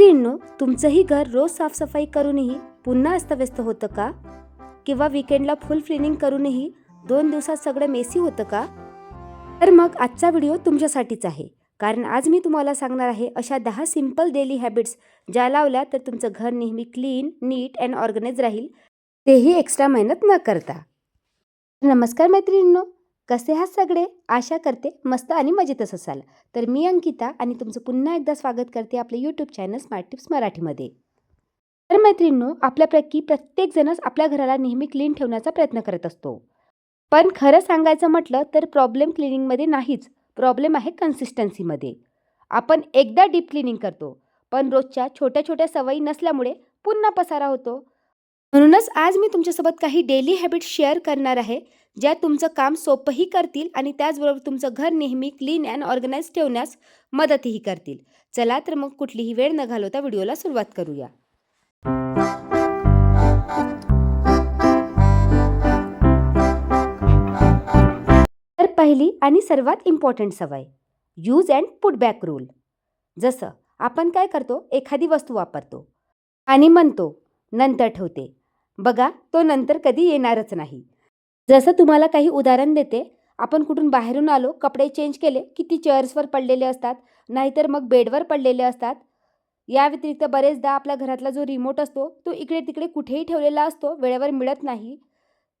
मैत्रिणींनो, तुमचंही घर रोज साफसफाई करूनही पुन्हा अस्तव्यस्त होतं का? किंवा वीकेंडला फुल क्लिनिंग करूनही 2 दिवसात सगळं मेसी होतं का? तर मग आजचा व्हिडिओ तुमच्यासाठीच आहे. कारण आज मी तुम्हाला सांगणार आहे अशा 10 सिंपल डेली हॅबिट्स ज्या लावल्या तर तुमचं घर नेहमी क्लीन, नीट अँड ऑर्गनाइज राहील, तेही एक्स्ट्रा मेहनत न करता. नमस्कार मैत्रिणींनो, कसे आहात सगळे? आशा करते मस्त आणि मजेतच असाल. तर मी अंकिता आणि तुमचं पुन्हा एकदा स्वागत करते आपल्या यूट्यूब चॅनल स्मार्ट टिप्स मराठीमध्ये. तर मैत्रिणींनो, आपल्यापैकी प्रत्येकजणच आपल्या घराला नेहमी क्लीन ठेवण्याचा प्रयत्न करत असतो. पण खरं सांगायचं म्हटलं तर प्रॉब्लेम क्लिनिंगमध्ये नाहीच, प्रॉब्लेम आहे कन्सिस्टन्सीमध्ये. आपण एकदा डीप क्लिनिंग करतो, पण रोजच्या छोट्या छोट्या सवयी नसल्यामुळे पुन्हा पसारा होतो. म्हणूनच आज मी तुमच्यासोबत काही डेली हॅबिट्स शेअर करणार आहे, ज्या तुमचं काम सोपंही करतील आणि त्याचबरोबर तुमचं घर नेहमी क्लीन अँड ऑर्गनाइज ठेवण्यास मदतही करतील. चला तर मग कुठलीही वेळ न घालवता व्हिडिओला सुरुवात करूया. तर पहिली आणि सर्वात इम्पॉर्टंट सवय, use and put back rule. जसं आपण काय करतो, एखादी वस्तू वापरतो आणि म्हणतो नंतर ठेवते, बघा तो नंतर कधी येणारच नाही. जसं तुम्हाला काही उदाहरण देते, आपण कुठून बाहेरून आलो, कपडे चेंज केले की ती चेअर्सवर पडलेले असतात, नाहीतर मग बेडवर पडलेले असतात. या व्यतिरिक्त बरेचदा आपल्या घरातला जो रिमोट असतो तो इकडे तिकडे कुठेही ठेवलेला असतो, वेळेवर मिळत नाही.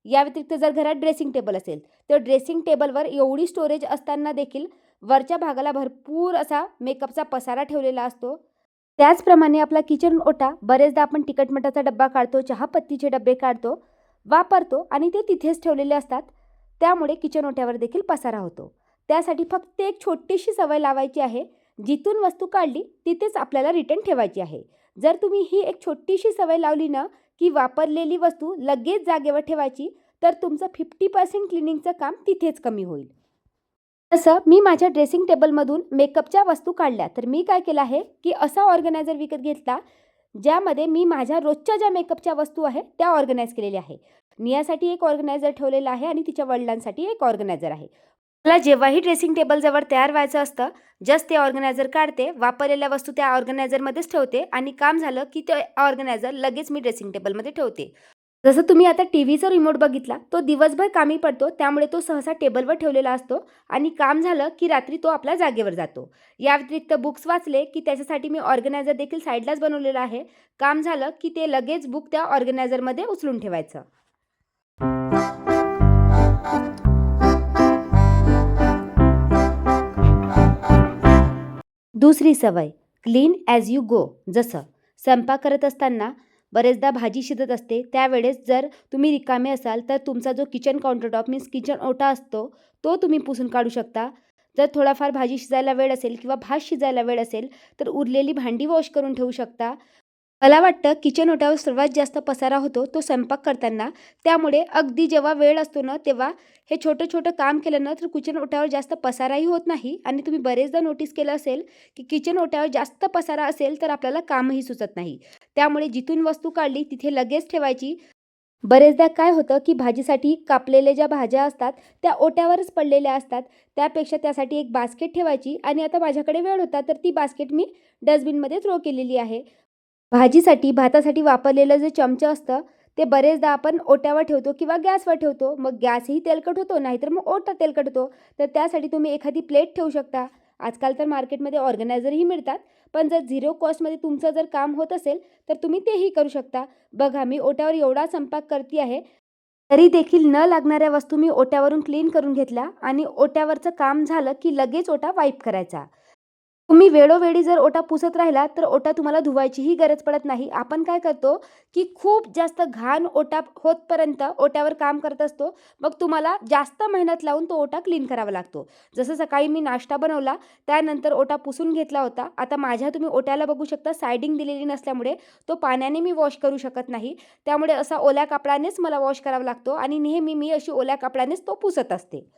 या व्यतिरिक्त जर घरात ड्रेसिंग टेबल असेल तर ड्रेसिंग टेबलवर एवढी स्टोरेज असताना देखील वरच्या भागाला भरपूर असा मेकअपचा पसारा ठेवलेला असतो. त्याचप्रमाणे आपला किचन ओटा, बरेचदा आपण तिखटमिठाचा डब्बा काढतो, चहापत्तीचे डबे काढतो, वापरतो आणि ते तिथेच ठेवलेले असतात. त्यामुळे किचन ओट्यावर देखील पसारा होतो. त्यासाठी फक्त एक छोटीशी सवय लावायची आहे, जिथून वस्तू काढली तिथेच आपल्याला रिटर्न ठेवायची आहे. जर तुम्ही ही एक छोटीशी सवय लावली ना, की वापरलेली वस्तू लगेच जागेवर ठेवायची, तर तुमचं 50% क्लिनिंगचं काम तिथेच कमी होईल. तसं मी माझ्या ड्रेसिंग टेबलमधून मेकअपच्या वस्तू काढल्या, तर मी काय केलं आहे की असा ऑर्गनायझर विकत घेतला, ज्यामध्ये मी माझ्या रोजच्या ज्या मेकअपच्या वस्तू आहेत त्या ऑर्गनाइज केलेल्या आहे. नियासाठी एक ऑर्गनायझर ठेवलेला आहे आणि तिच्या वडिलांसाठी एक ऑर्गनायझर आहे. मला जेव्हाही ड्रेसिंग टेबलजवळ तयार व्हायचं असतं, जस्ट ते ऑर्गनायझर काढते, वापरलेल्या वस्तू त्या ऑर्गनायझरमध्येच ठेवते आणि काम झालं की ते ऑर्गनायझर लगेच मी ड्रेसिंग टेबलमध्ये ठेवते. जसं तुम्ही आता टीव्हीचा रिमोट बघितला, तो दिवसभर कामी पडतो, त्यामुळे तो सहसा टेबलवर ठेवलेला असतो आणि काम झालं की रात्री तो आपल्या जागेवर जातो. या व्यतिरिक्त बुक्स वाचले की त्याच्यासाठी मी ऑर्गनायझर देखील साईडलाच बनवलेला आहे. काम झालं की ते लगेच बुक त्या ऑर्गनायझरमध्ये उचलून ठेवायचं. दुसरी सवय, क्लीन ॲज यू गो. जसं स्वयंपाक करत असताना बरेचदा भाजी शिजत असते, त्यावेळेस जर तुम्ही रिकामे असाल तर तुमचा जो किचन काउंटरटॉप मीन्स किचन ओटा असतो, तो तुम्ही पुसून काढू शकता. जर थोडाफार भाजी शिजायला वेळ असेल किंवा भात शिजायला वेळ असेल तर उरलेली भांडी वॉश करून ठेवू शकता. मला वाटतं किचन ओट्यावर सर्वात जास्त पसारा होतो तो स्वयंपाक करताना. त्यामुळे अगदी जेव्हा वेळ असतो ना, तेव्हा हे छोटं छोटं काम केलं ना तर किचन ओट्यावर जास्त पसाराही होत नाही. आणि तुम्ही बरेचदा नोटीस केलं असेल की किचन ओट्यावर जास्त पसारा असेल तर आपल्याला कामही सुचत नाही. त्यामुळे जिथून वस्तू काढली तिथे लगेच ठेवायची. बरेचदा काय होतं की भाजीसाठी कापलेल्या ज्या भाज्या असतात त्या ओट्यावरच पडलेल्या असतात, त्यापेक्षा त्यासाठी एक बास्केट ठेवायची. आणि आता माझ्याकडे वेळ होता तर ती बास्केट मी डस्टबिनमध्ये थ्रो केलेली आहे. भाजीसाठी, भातासाठी वापरलेलं जे चमचं असतं, ते बरेचदा आपण ओट्यावर ठेवतो किंवा गॅसवर ठेवतो. मग गॅसही तेलकट होतो, नाहीतर मग ओटा तेलकट होतो. तर त्यासाठी तुम्ही एखादी प्लेट ठेवू शकता. आजकाल तर मार्केटमध्ये ऑर्गनायझरही मिळतात. पण जर झिरो कॉस्टमध्ये तुमचं जर काम होत असेल, तर तुम्ही तेही करू शकता. बघा, मी ओट्यावर एवढा स्वयंपाक करते आहे, तरी देखील न लागणाऱ्या वस्तू मी ओट्यावरून क्लीन करून घेतल्या आणि ओट्यावरचं काम झालं की लगेच ओटा वाईप करायचा. तुम्ही वेळोवेळी जर ओटा पुसत राहिला तर ओटा तुम्हाला धुवायचीही गरज पडत नाही. आपण काय करतो की खूप जास्त घाण ओटा होतपर्यंत ओट्यावर काम करत असतो. मग तुम्हाला जास्त मेहनत लावून तो ओटा क्लीन करावा लागतो. जसं सकाळी मी नाश्ता बनवला, त्यानंतर ओटा पुसून घेतला होता. आता माझ्या तुम्ही ओट्याला बघू शकता, सायडिंग दिलेली नसल्यामुळे तो पाण्याने मी वॉश करू शकत नाही. त्यामुळे असा ओल्या कापडानेच मला वॉश करावा लागतो आणि नेहमी मी अशी ओल्या कापडानेच तो पुसत असते.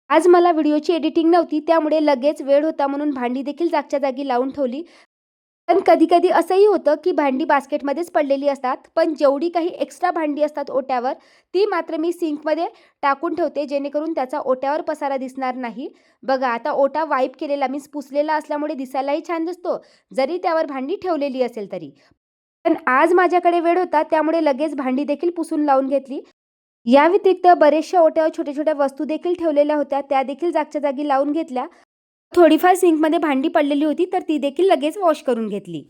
आज मला व्हिडिओची एडिटिंग नव्हती, त्यामुळे लगेच वेळ होता म्हणून भांडी देखील जागच्या जागी लावून ठेवली. पण कधी-कधी असंही होतं, की भांडी बास्केटमध्येच पडलेली असतात. पण जेवढी काही एक्स्ट्रा भांडी असतात ओट्यावर, ती मात्र मी सिंकमध्ये टाकून ठेवते, जेणेकरून त्याचा ओट्यावर पसारा दिसणार नाही. बघा, आता ओटा वाईप केलेला मीन्स पुसलेला असल्यामुळे दिसायलाही छान दिसतो, जरी त्यावर भांडी ठेवलेली असेल तरी. पण आज माझ्याकडे वेळ होता, त्यामुळे लगेच भांडी देखील पुसून लावून घेतली. या व्यतिरिक्त बऱ्याचशा ओट्यावर छोट्या-छोट्या वस्तू देखील ठेवलेल्या होत्या, त्या देखील जागच्या जागी लावून घेतल्या. थोडीफार सिंकमध्ये भांडी पडलेली होती, तर ती देखील लगेच वॉश करून घेतली.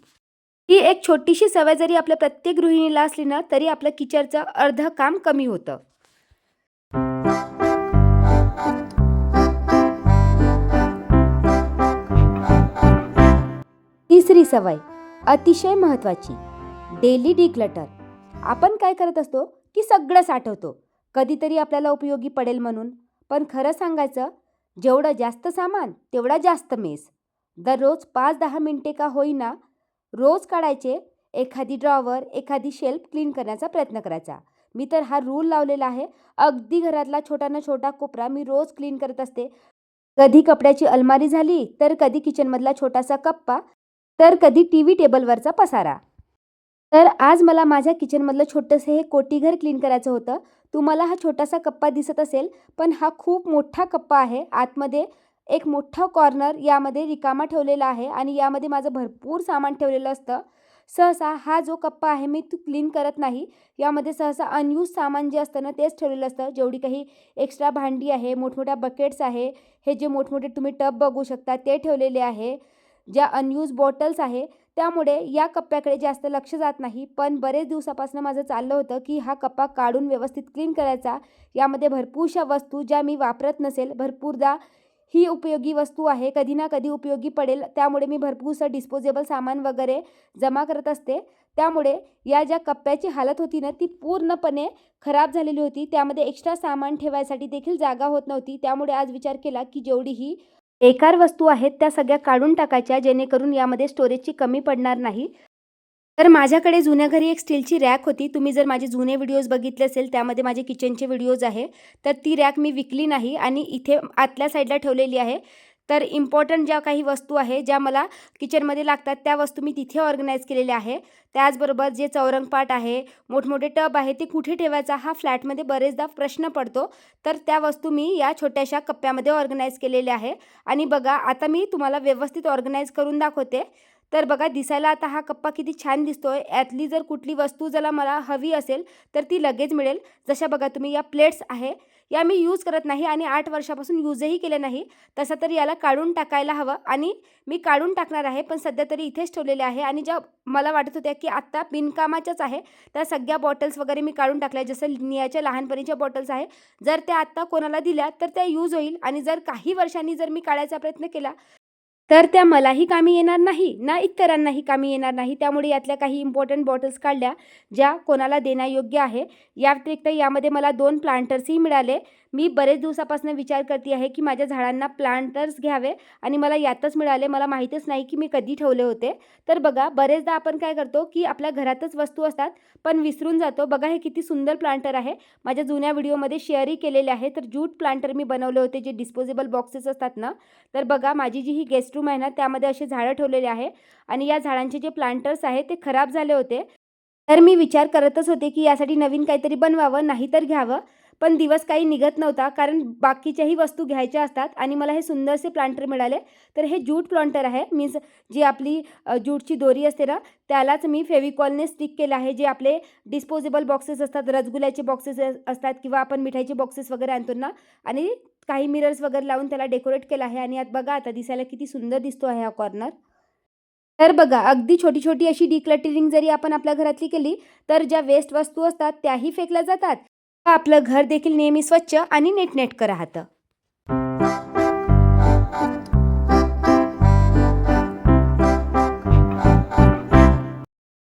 ही एक छोटीशी सवय जरी आपल्या प्रत्येक गृहिणीला असली ना, तरी आपलं किचनचं अर्धं काम कमी होतं. तिसरी सवय अतिशय महत्त्वाची, डेली डिक्लटर. आपण काय करत असतो, की सगळं साठवतो. कधीतरी आपल्याला उपयोगी पडेल म्हणून. पण खरं सांगायचं, जेवढं जास्त सामान, तेवढा जास्त मेस. दररोज 5-10 मिनिटे का होईना, रोज काढायचे. एखादी ड्रॉवर, एखादी शेल्फ क्लीन करण्याचा प्रयत्न करायचा. मी तर हा रूल लावलेला आहे. अगदी घरातला छोटा ना छोटा कोपरा मी रोज क्लीन करत असते. कधी कपड्याची अलमारी झाली, तर कधी किचनमधला छोटासा कप्पा, तर कधी टीव्ही टेबलवरचा पसारा. तर आज मला माझ्या किचनमधलं छोटंसं हे कोटीघर क्लीन करायचं होतं. तुम्हाला हा छोटासा कप्पा दिसत असेल, पण हा खूप मोठा कप्पा आहे. आतमध्ये एक मोठा कॉर्नर यामध्ये रिकामा ठेवलेला आहे आणि यामध्ये माझं भरपूर सामान ठेवलेलं असतं. सहसा हा जो कप्पा आहे मी तो क्लीन करत नाही. यामध्ये सहसा अनयूज सामान जे असतं ना, तेच ठेवलेलं असतं. जेवढी काही एक्स्ट्रा भांडी आहे, मोठमोठ्या बकेट्स आहे, हे जे मोठमोठे तुम्ही टब बघू शकता ते ठेवलेले आहे. ज्या अनयूज बॉटल्स आहे, त्यामुळे या कप्प्याकडे जास्त लक्ष जात नाही. पण बरेच दिवसापासून माझं चाललं होतं, की हा कप्पा काढून व्यवस्थित क्लीन करायचा. यामध्ये भरपूरशा वस्तू ज्या मी वापरत नसेल, भरपूरदा ही उपयोगी वस्तू आहे, कधी ना कधी उपयोगी पडेल, त्यामुळे मी भरपूरसं डिस्पोजेबल सामान वगैरे जमा करत असते. त्यामुळे या ज्या कप्प्याची हालत होती ना, ती पूर्णपणे खराब झालेली होती. त्यामध्ये एक्स्ट्रा सामान ठेवायसाठी देखील जागा होत नव्हती. त्यामुळे आज विचार केला, की जेवढीही बेकार वस्तू आहेत त्या सगळ्या काढून टाकायच्या, जेणेकरून यामध्ये स्टोरेजची कमी पडणार नाही. तर माझ्याकडे जुन्या घरी एक स्टीलची रॅक होती. तुम्ही जर माझे जुने व्हिडिओज बघितले असेल, त्यामध्ये माझे किचनचे व्हिडिओज आहे. तर ती रॅक मी विकली नाही आणि इथे आतल्या साईडला ठेवलेली आहे. तर इम्पॉर्टंट ज्या काही वस्तू आहे, ज्या मला किचनमध्ये लागतात, त्या वस्तू मी तिथे ऑर्गनाईज केलेल्या आहे. त्याचबरोबर जे चौरंगपाट आहे, मोठमोठे टब आहे, ते कुठे ठेवायचा हा फ्लॅटमध्ये बरेचदा प्रश्न पडतो. तर त्या वस्तू मी या छोट्याशा कप्प्यामध्ये ऑर्गनाईज केलेल्या आहे. आणि बघा, आता मी तुम्हाला व्यवस्थित ऑर्गनाईज करून दाखवते. तर बघा, दिसायला आता हा कप्पा किती छान दिसतोय. यातली जर कुठली वस्तू ज्याला मला हवी असेल, तर ती लगेच मिळेल. जशा बघा तुम्ही या प्लेट्स आहे, या मी यूज करत नाही आणि 8 वर्षापासून यूजही केले नाही. तसं तर याला काढून टाकायला हवं आणि मी काढून टाकणार आहे. पण सध्या तरी इथेच ठेवलेल्या आहे आणि ज्या मला वाटत होत्या, की आत्ता बिनकामाच्याच आहे, त्या सगळ्या बॉटल्स वगैरे मी काढून टाकल्या. जसं नियाच्या लहानपणीच्या बॉटल्स आहे. जर त्या आत्ता कोणाला दिल्या, तर त्या यूज होईल आणि जर काही वर्षांनी जर मी काढायचा प्रयत्न केला, तर त्या मलाही कामी येणार नाही, ना इतरांनाही कामी येणार नाही. त्यामुळे यातल्या काही इम्पॉर्टंट बॉटल्स काढल्या, ज्या कोणाला देण्यायोग्य आहे. या व्यतिरिक्त यामध्ये मला 2 प्लांटर्सही मिळाले. मी बरेच दिवसापासून विचार करते आहे, की माझ्या झाडांना प्लांटर्स घ्यावे आणि मला यातच मिळाले. मला माहीतच नाही, की मी कधी ठेवले होते. तर बघा, बरेचदा आपण काय करतो, की आपल्या घरातच वस्तू असतात, पण विसरून जातो. बघा, हे किती सुंदर प्लांटर आहे. माझ्या जुन्या व्हिडिओमध्ये शेअरही केलेले आहे. तर ज्यूट प्लांटर मी बनवले होते, जे डिस्पोजेबल बॉक्सेस असतात ना. तर बघा, माझी जी ही गेस्ट रूम आहे ना, त्यामध्ये असे झाडं ठेवलेले आहे आणि या झाडांचे जे प्लांटर्स आहेत ते खराब झाले होते. तर मी विचार करतच होते, की यासाठी नवीन काहीतरी बनवावं, नाहीतर घ्यावं. पण दिवस काही निघत नव्हता, कारण बाकीच्याही वस्तू घ्यायच्या असतात आणि मला हे सुंदरसे प्लांटर मिळाले. तर हे ज्यूट प्लांटर आहे, मीन्स जी आपली ज्यूटची दोरी असते ना, त्यालाच मी फेविकॉलने स्टिक केलं आहे. जे आपले डिस्पोजेबल बॉक्सेस असतात, रसगुल्ल्याचे बॉक्सेस असतात किंवा आपण मिठाईचे बॉक्सेस वगैरे आणतो ना, आणि काही मिरर्स वगैरे लावून त्याला डेकोरेट केलं आहे आणि यात बघा, आता दिसायला किती सुंदर दिसतो आहे हा कॉर्नर. तर बघा, अगदी छोटी-छोटी अशी डिक्लटरिंग जरी आपण आपल्या घरातली केली, तर ज्या वेस्ट वस्तू असतात त्याही फेकल्या जातात. आपलं घर देखील नेहमी स्वच्छ आणि नीटनेटकं राहतं.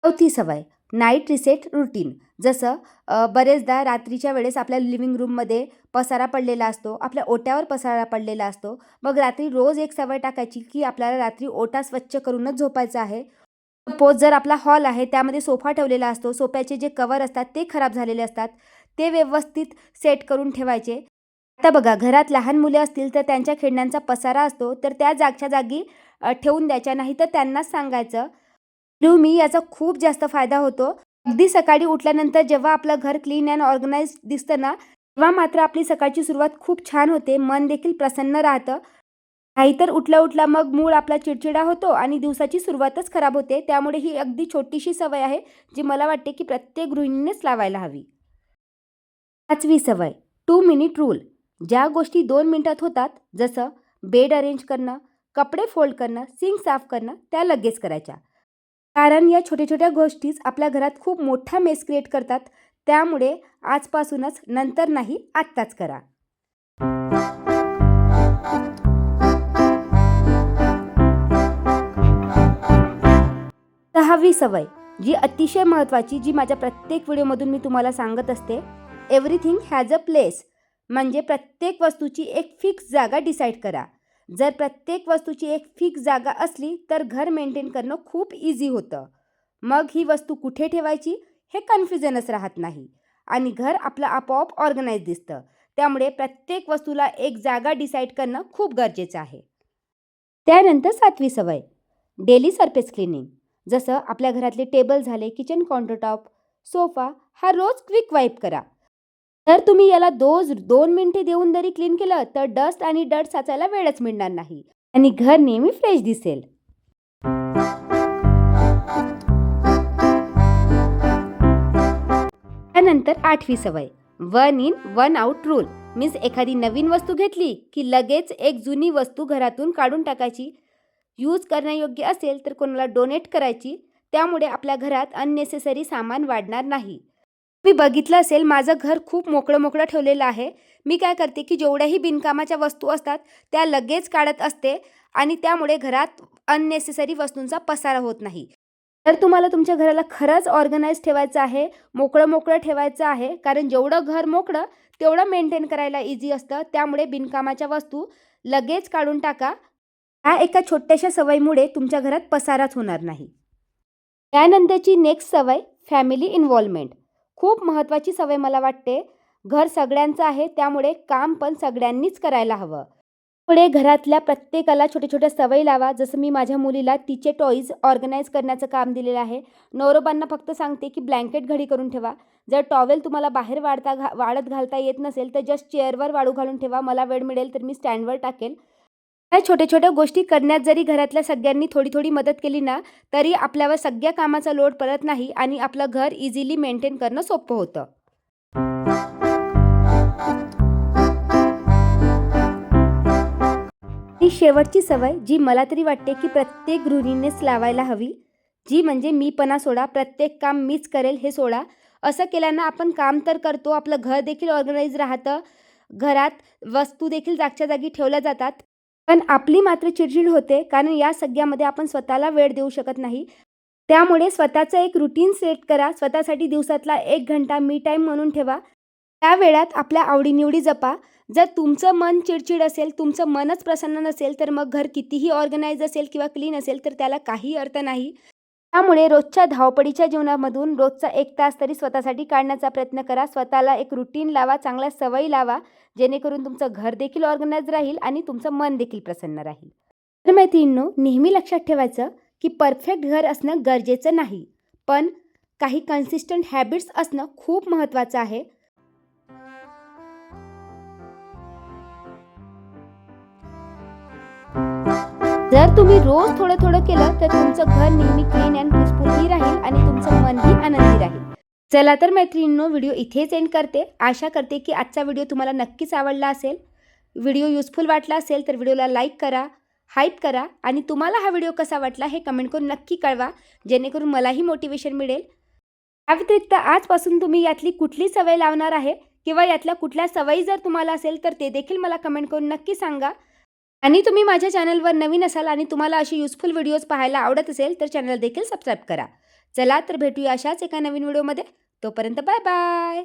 चौथी सवय, नाईट रिसेट रुटीन. जसं बरेचदा रात्रीच्या वेळेस आपल्या लिव्हिंग रूममध्ये पसारा पडलेला असतो, आपल्या ओट्यावर पसारा पडलेला असतो. मग रात्री रोज एक सवय टाकायची, की आपल्याला रात्री ओटा स्वच्छ करूनच झोपायचा आहे. सपोज जर आपला हॉल आहे, त्यामध्ये सोफा ठेवलेला असतो, सोफ्याचे जे कवर असतात ते खराब झालेले असतात, ते व्यवस्थित सेट करून ठेवायचे. आता बघा, घरात लहान मुले असतील तर त्यांच्या खेळण्यांचा पसारा असतो, तर त्या जागच्या जागी ठेवून द्यायच्या, नाही तर त्यांनाच सांगायचं, मी याचा खूप जास्त फायदा होतो. अगदी सकाळी उठल्यानंतर जेव्हा आपलं घर क्लीन अँड ऑर्गनाइज्ड दिसतं ना, तेव्हा मात्र आपली सकाळची सुरुवात खूप छान होते. मन देखील प्रसन्न राहतं. नाहीतर उठल्या-उठल्या मग मूड आपला चिडचिडा होतो आणि दिवसाची सुरुवातच खराब होते. त्यामुळे ही अगदी छोटीशी सवय आहे, जी मला वाटते की प्रत्येक गृहिणीनेच लावायला हवी. 5वी सवय 2 मिनिट रूल. ज्या गोष्टी 2 मिनिटात होतात, जसं बेड अरेंज करणं, कपडे फोल्ड करणं, सिंक साफ करणं, त्या लगेच करायच्या. कारण या छोट्या-छोट्या गोष्टीच आपल्या घरात खूप मोठा मेस क्रिएट करतात. त्यामुळे आजपासूनच, नंतर नाही, आत्ताच करा. 6वी सवय, जी अतिशय महत्त्वाची, जी माझ्या प्रत्येक व्हिडिओमधून मी तुम्हाला सांगत असते. Everything has a place. म्हणजे प्रत्येक वस्तूची एक फिक्स जागा डिसाईड करा. जर प्रत्येक वस्तूची एक फिक्स जागा असली तर घर मेंटेन करणं खूप इझी होतं. मग ही वस्तू कुठे ठेवायची हे कन्फ्युजनच राहत नाही आणि घर आपलं आपोआप ऑर्गनाइज दिसतं. त्यामुळे प्रत्येक वस्तूला एक जागा डिसाईड करणं खूप गरजेचं आहे. त्यानंतर 7वी सवय, डेली सरफेस क्लिनिंग. जसं आपल्या घरातले टेबल झाले, किचन काउंटरटॉप, सोफा, हा रोज क्विक वाईप करा. जर तुम्ही याला 2 मिनिटे देऊन जरी क्लीन केलं तर डस्ट आणि डर्ट साचायला वेळच मिळणार नाही आणि घर नेहमी फ्रेश दिसेल. त्यानंतर 8वी सवय, 1 इन 1 आउट रूल. मीन्स एखादी नवीन वस्तू घेतली की लगेच एक जुनी वस्तू घरातून काढून टाकायची. यूज करण्यायोग्य असेल तर कोणाला डोनेट करायची. त्यामुळे आपल्या घरात अननेसेसरी सामान वाढणार नाही. मी बघितलं असेल, माझं घर खूप मोकळं ठेवलेलं आहे. मी काय करते की जेवढ्याही बिनकामाच्या वस्तू असतात त्या लगेच काढत असते आणि त्यामुळे घरात अननेसेसरी वस्तूंचा पसारा होत नाही. तर तुम्हाला तुमच्या घराला खरंच ऑर्गनाइज ठेवायचं आहे, मोकळं ठेवायचं आहे, कारण जेवढं घर मोकळं तेवढं मेंटेन करायला इझी असतं. त्यामुळे बिनकामाच्या वस्तू लगेच काढून टाका. ह्या एका छोट्याशा सवयीमुळे तुमच्या घरात पसाराच होणार नाही. त्यानंतरची नेक्स्ट सवय, फॅमिली इन्व्हॉल्वमेंट. खूप महत्त्वाची सवय मला वाटते. घर सगळ्यांचं आहे, त्यामुळे काम पण सगळ्यांनीच करायला हवं. पुढे घरातल्या प्रत्येकाला छोट्या-छोट्या सवयी लावा. जसं मी माझ्या मुलीला तिचे टॉईज ऑर्गनाइज करण्याचं काम दिलेलं आहे. नवरोबांना फक्त सांगते की ब्लँकेट घडी करून ठेवा. जर टॉवेल तुम्हाला बाहेर वाळत घालता येत नसेल तर जस्ट चेअरवर वाळू घालून ठेवा. मला वेळ मिळेल तर मी स्टँडवर टाकेल. ह्या छोट्या-छोट्या गोष्टी करण्यात जरी घरातल्या सगळ्यांनी थोडी-थोडी मदत केली ना, तरी आपल्यावर सगळ्या कामाचा लोड पडत नाही आणि आपलं घर इझिली मेंटेन करणं सोपं होतं. ही शेवटची सवय, जी मला तरी वाटते की प्रत्येक गृहिणीनेच लावायला हवी, जी म्हणजे मीपणा सोडा. प्रत्येक काम मीच करेल हे सोडा. असं केल्यानं आपण काम तर करतो, आपलं घर देखील ऑर्गनाइज राहतं, घरात वस्तू देखील जागच्या जागी ठेवल्या जातात. पण आपली मात्र चिडचिड होते, कारण या सगळ्यामध्ये आपण स्वतःला वेळ देऊ शकत नाही. त्यामुळे स्वतःचं एक रुटीन सेट करा. स्वतःसाठी दिवसातला 1 घंटा मी टाईम म्हणून ठेवा. त्या वेळात आपल्या आवडीनिवडी जपा. जर तुमचं मन चिडचिड असेल, तुमचं मनच प्रसन्न नसेल, तर मग घर कितीही ऑर्गनाइज असेल किंवा क्लीन असेल, तर त्याला काही अर्थ नाही. त्यामुळे रोजच्या धावपळीच्या जीवनामधून रोजचा 1 तास तरी स्वतःसाठी काढण्याचा प्रयत्न करा. स्वतःला एक रुटीन लावा, चांगल्या सवयी लावा, जेणेकरून तुमचं घर देखील ऑर्गनाइज राहील आणि तुमचं मन देखील प्रसन्न राहील. तर मैत्रिणींनो, नेहमी लक्षात ठेवायचं की परफेक्ट घर असणं गरजेचं नाही, पण काही कन्सिस्टंट हॅबिट्स असणं खूप महत्त्वाचं आहे. जर तुम्ही रोज थोडं केलं तर तुमचं घर नेहमी क्लीन अँड पीसफुलही राहील आणि तुमचं मनही आनंदी राहील. चला तर मैत्रिणींनो, व्हिडिओ इथेच एंड करते. आशा करते की आजचा व्हिडिओ तुम्हाला नक्कीच आवडला असेल. व्हिडिओ युजफुल वाटला असेल तर व्हिडिओला लाईक करा, हाईप करा आणि तुम्हाला हा व्हिडिओ कसा वाटला हे कमेंट करून नक्की कळवा, जेणेकरून मलाही मोटिवेशन मिळेल. या व्यतिरिक्त आजपासून तुम्ही यातली कुठली सवय लावणार आहे किंवा यातल्या कुठल्या सवयी जर तुम्हाला असेल तर ते देखील मला कमेंट करून नक्की सांगा. आणि तुम्ही माझ्या चॅनलवर नवीन असाल आणि तुम्हाला अशी युजफुल व्हिडिओज पाहायला आवडत असेल तर चॅनल देखील सबस्क्राईब करा. चला तर भेटूया अशाच एका नवीन व्हिडिओमध्ये. तोपर्यंत बाय बाय.